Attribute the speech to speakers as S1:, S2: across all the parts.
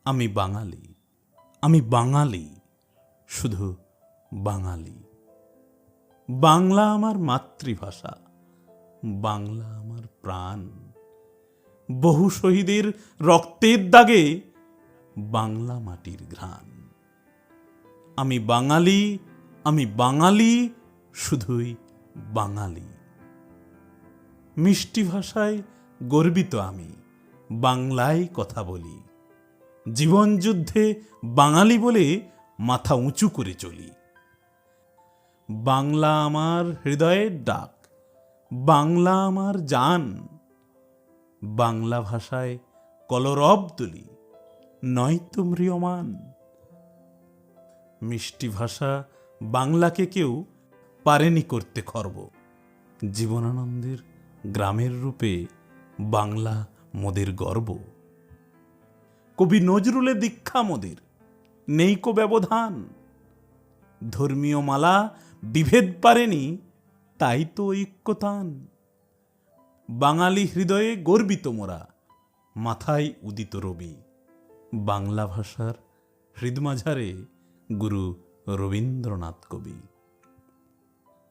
S1: আমি বাঙালি, আমি বাঙালি, শুধু বাঙালি। বাংলা আমার মাতৃভাষা, বাংলা আমার প্রাণ। বহু শহীদের রক্তের দাগে বাংলা মাটির ঘ্রাণ। আমি বাঙালি, আমি বাঙালি, শুধুই বাঙালি। মিষ্টি ভাষায় গর্বিত আমি, বাংলায় কথা বলি। জীবন যুদ্ধে বাঙালি বলে মাথা উঁচু করে চলি। বাংলা আমার হৃদয়ের ডাক, বাংলা আমার জান। বাংলা ভাষায় কলরব তুলি, নয়তো ম্রিয়মান। মিষ্টি ভাষা বাংলাকে কেউ পারেনি করতে খর্ব। জীবনানন্দের গ্রামের রূপে বাংলা মোদের গর্ব। কবি নজরুলের দীক্ষা মোদের, নেইকো ব্যবধান। ধর্মীয় মালা বিভেদ পারেনি, তাই তো ঐক্যতান। বাঙালি হৃদয়ে গর্বিত মোরা, মাথায় উদিত রবি। বাংলা ভাষার হৃদমাঝারে গুরু রবীন্দ্রনাথ কবি।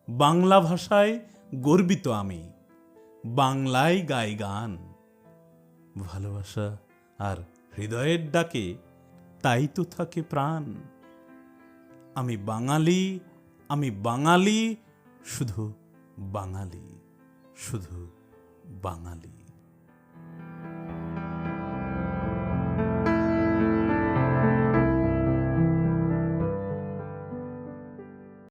S1: বাংলা ভাষায় গর্বিত আমি, বাংলায় গাই গান। ভালোবাসা আর হৃদয়ের ডাকে তাই তো থাকে প্রাণ। আমি বাঙালি, আমি বাঙালি, শুধু বাঙালি, শুধু বাঙালি।